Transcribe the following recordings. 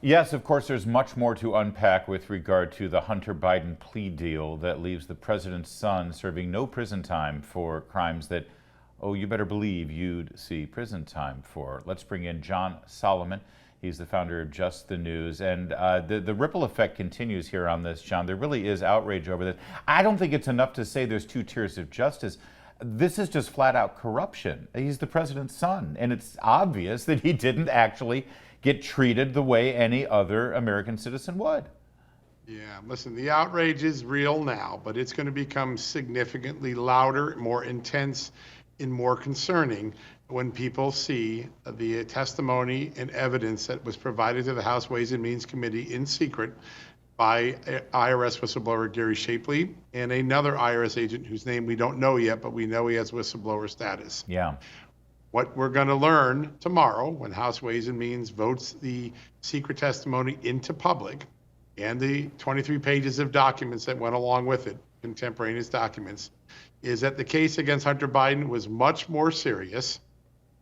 Yes, of course, there's much more to unpack with regard to the Hunter Biden plea deal that leaves the president's son serving no prison time for crimes that, oh, you better believe you'd see prison time for. Let's bring in John Solomon. He's the founder of Just the News. And the ripple effect continues here on this, John. There really is outrage over this. I don't think it's enough to say there's two tiers of justice. This is just flat out corruption. He's the president's son, and it's obvious that he didn't actually get treated the way any other American citizen would. Yeah, listen, the outrage is real now, but it's going to become significantly louder, more intense, and more concerning when people see the testimony and evidence that was provided to the House Ways and Means Committee in secret by IRS whistleblower Gary Shapley and another IRS agent whose name we don't know yet, but we know he has whistleblower status. Yeah. What we're going to learn tomorrow when House Ways and Means votes the secret testimony into public and the 23 pages of documents that went along with it, contemporaneous documents, is that the case against Hunter Biden was much more serious,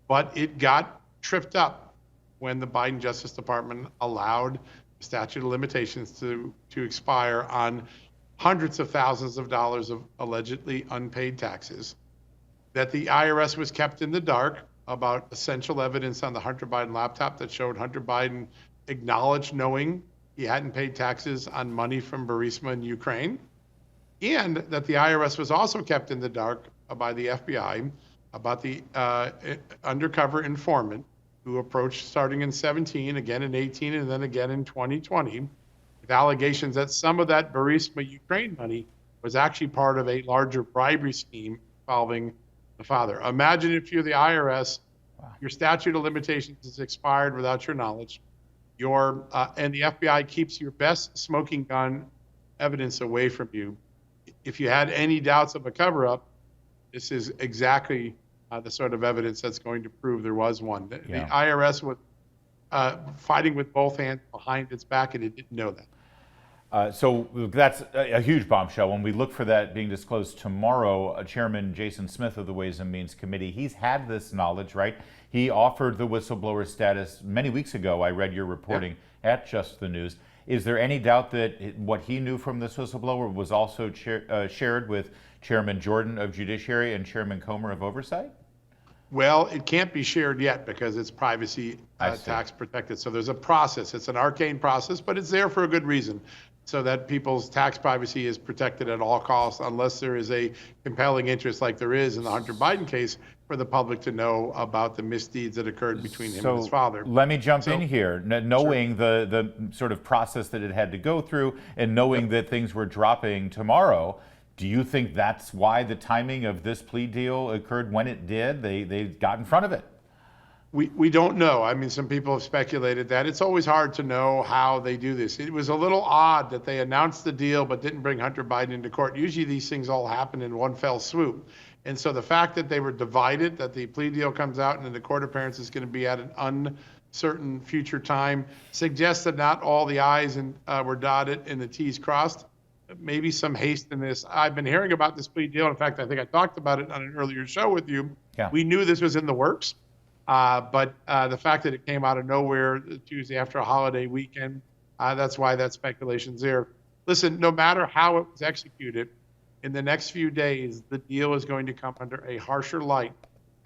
but it got tripped up when the Biden Justice Department allowed the statute of limitations to expire on hundreds of thousands of dollars of allegedly unpaid taxes, that the IRS was kept in the dark about essential evidence on the Hunter Biden laptop that showed Hunter Biden acknowledged knowing he hadn't paid taxes on money from Burisma in Ukraine, and that the IRS was also kept in the dark by the FBI about the undercover informant who approached starting in 17, again in 18, and then again in 2020, with allegations that some of that Burisma Ukraine money was actually part of a larger bribery scheme involving the father. Imagine if you're the IRS, your statute of limitations is expired without your knowledge, and the FBI keeps your best smoking gun evidence away from you. If you had any doubts of a cover-up, this is exactly the sort of evidence that's going to prove there was one. The IRS was fighting with both hands behind its back, and it didn't know that. So that's a huge bombshell. When we look for that being disclosed tomorrow, Chairman Jason Smith of the Ways and Means Committee, he's had this knowledge, right? He offered the whistleblower status many weeks ago. I read your reporting at Just the News. Is there any doubt that what he knew from this whistleblower was also shared with Chairman Jordan of Judiciary and Chairman Comer of Oversight? Well, it can't be shared yet because it's privacy tax protected. So there's a process. It's an arcane process, but it's there for a good reason, so that people's tax privacy is protected at all costs, unless there is a compelling interest like there is in the Hunter Biden case for the public to know about the misdeeds that occurred between him and his father. Let me jump in here. Knowing the sort of process that it had to go through and knowing that things were dropping tomorrow, do you think that's why the timing of this plea deal occurred when it did? They got in front of it. We don't know. I mean, some people have speculated that. It's always hard to know how they do this. It was a little odd that they announced the deal but didn't bring Hunter Biden into court. Usually these things all happen in one fell swoop. And so the fact that they were divided, that the plea deal comes out and then the court appearance is going to be at an uncertain future time, suggests that not all the I's were dotted and the T's crossed. Maybe some haste in this. I've been hearing about this plea deal. In fact, I think I talked about it on an earlier show with you. Yeah. We knew this was in the works. But the fact that it came out of nowhere Tuesday after a holiday weekend, that's why that speculation's there. Listen, no matter how it was executed, in the next few days, the deal is going to come under a harsher light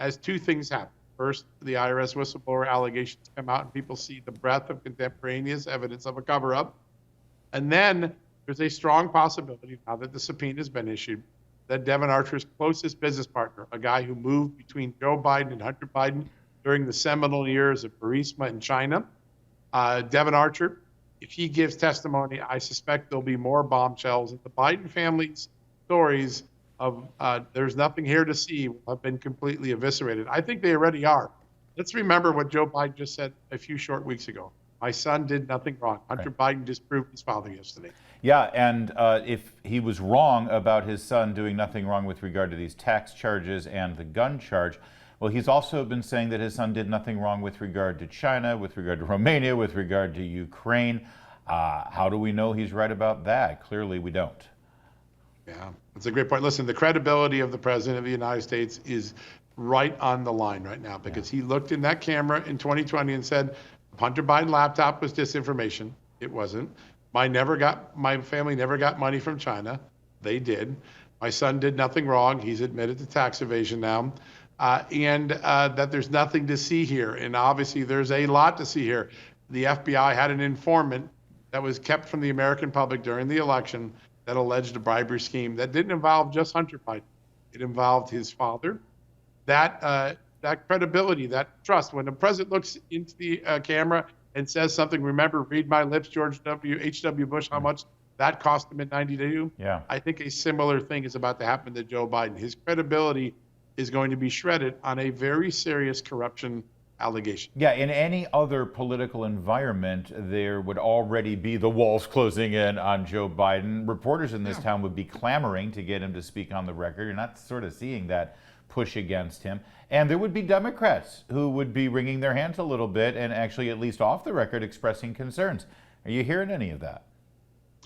as two things happen. First, the IRS whistleblower allegations come out and people see the breadth of contemporaneous evidence of a cover-up. And then there's a strong possibility, now that the subpoena has been issued, that Devon Archer's closest business partner, a guy who moved between Joe Biden and Hunter Biden during the seminal years of Burisma in China, Devon Archer, if he gives testimony, I suspect there'll be more bombshells. And the Biden family's stories of there's nothing here to see will have been completely eviscerated. I think they already are. Let's remember what Joe Biden just said a few short weeks ago. My son did nothing wrong. Hunter Biden disproved his father yesterday. Yeah, and if he was wrong about his son doing nothing wrong with regard to these tax charges and the gun charge, well, he's also been saying that his son did nothing wrong with regard to China, with regard to Romania, with regard to Ukraine. How do we know he's right about that? Clearly, we don't. Yeah, that's a great point. Listen, the credibility of the President of the United States is right on the line right now because he looked in that camera in 2020 and said, Hunter Biden laptop was disinformation. It wasn't. My family never got money from China. They did. My son did nothing wrong. He's admitted to tax evasion now. And that there's nothing to see here. And obviously there's a lot to see here. The FBI had an informant that was kept from the American public during the election that alleged a bribery scheme that didn't involve just Hunter Biden. It involved his father. That credibility, that trust, when the president looks into the camera and says something, remember, read my lips, George H.W. Bush, how much that cost him in 92? Yeah. I think a similar thing is about to happen to Joe Biden. His credibility is going to be shredded on a very serious corruption allegation. Yeah, in any other political environment, there would already be the walls closing in on Joe Biden. Reporters in this town would be clamoring to get him to speak on the record. You're not sort of seeing that push against him. And there would be Democrats who would be wringing their hands a little bit and actually, at least off the record, expressing concerns. Are you hearing any of that?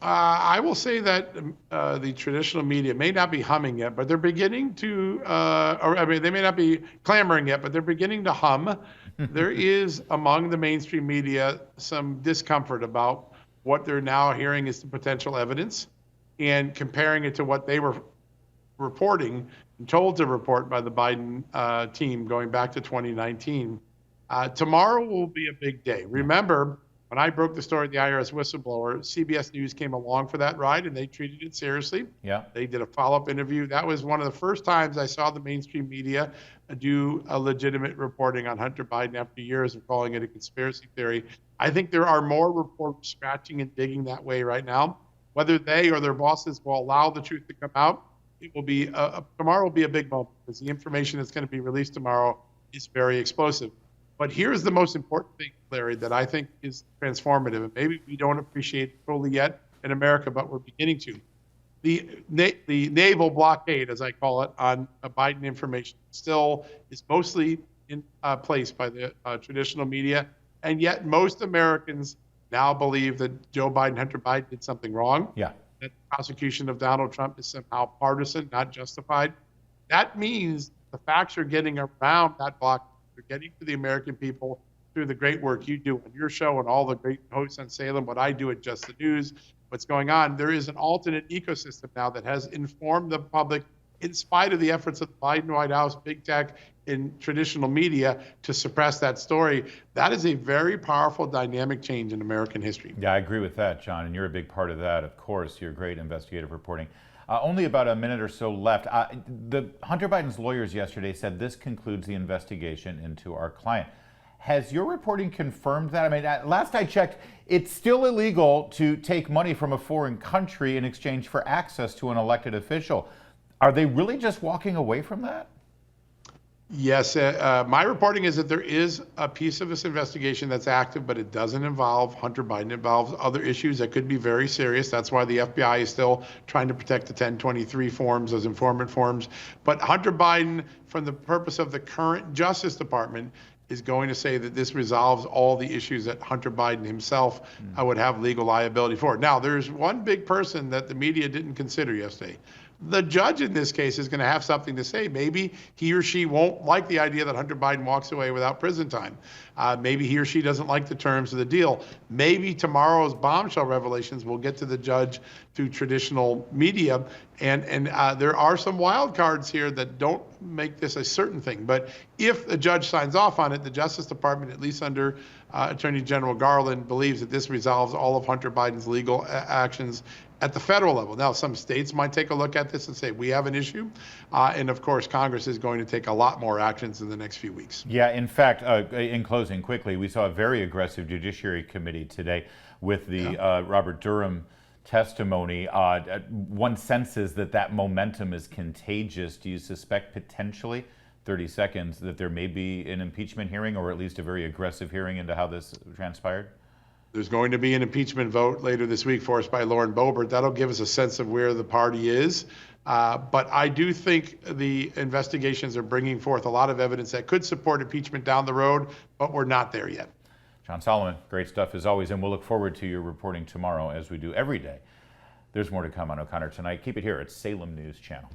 I will say that the traditional media may not be humming yet, but they're beginning to, they may not be clamoring yet, but they're beginning to hum. There is among the mainstream media some discomfort about what they're now hearing is the potential evidence and comparing it to what they were reporting and told to report by the Biden team going back to 2019. Tomorrow will be a big day. Remember, when I broke the story of the IRS whistleblower, CBS News came along for that ride and they treated it seriously. Yeah. They did a follow-up interview. That was one of the first times I saw the mainstream media do a legitimate reporting on Hunter Biden after years of calling it a conspiracy theory. I think there are more reporters scratching and digging that way right now. Whether they or their bosses will allow the truth to come out, it will be tomorrow will be a big moment because the information that's going to be released tomorrow is very explosive. But here's the most important thing, Larry, that I think is transformative, and maybe we don't appreciate it fully yet in America, but we're beginning to. The naval blockade, as I call it, on Biden information still is mostly in place by the traditional media, and yet most Americans now believe that Joe Biden, Hunter Biden did something wrong. Yeah. That the prosecution of Donald Trump is somehow partisan, not justified. That means the facts are getting around that blockade. They're getting to the American people through the great work you do on your show and all the great hosts on Salem, what I do at Just the News, what's going on. There is an alternate ecosystem now that has informed the public in spite of the efforts of the Biden White House, big tech, and traditional media to suppress that story. That is a very powerful dynamic change in American history. Yeah, I agree with that, John, and you're a big part of that, of course. You're great investigative reporting. Only about a minute or so left. The Hunter Biden's lawyers yesterday said this concludes the investigation into our client. Has your reporting confirmed that? I mean, last I checked, it's still illegal to take money from a foreign country in exchange for access to an elected official. Are they really just walking away from that? Yes, my reporting is that there is a piece of this investigation that's active, but it doesn't involve Hunter Biden. It involves other issues that could be very serious. That's why the FBI is still trying to protect the 1023 forms, those informant forms. But Hunter Biden, from the purpose of the current Justice Department, is going to say that this resolves all the issues that Hunter Biden himself would have legal liability for. Now, there's one big person that the media didn't consider yesterday. The judge in this case is going to have something to say. Maybe he or she won't like the idea that Hunter Biden walks away without prison time. Maybe he or she doesn't like the terms of the deal. Maybe tomorrow's bombshell revelations will get to the judge through traditional media. And there are some wild cards here that don't make this a certain thing. But if the judge signs off on it, the Justice Department, at least under Attorney General Garland, believes that this resolves all of Hunter Biden's legal actions at the federal level. Now, some states might take a look at this and say, we have an issue. And of course, Congress is going to take a lot more actions in the next few weeks. Yeah, in fact, in closing quickly, we saw a very aggressive Judiciary Committee today with the Robert Durham testimony. One senses that momentum is contagious. Do you suspect potentially, 30 seconds, that there may be an impeachment hearing or at least a very aggressive hearing into how this transpired? There's going to be an impeachment vote later this week forced by Lauren Boebert. That'll give us a sense of where the party is. But I do think the investigations are bringing forth a lot of evidence that could support impeachment down the road, but we're not there yet. John Solomon, great stuff as always, and we'll look forward to your reporting tomorrow as we do every day. There's more to come on O'Connor Tonight. Keep it here at Salem News Channel.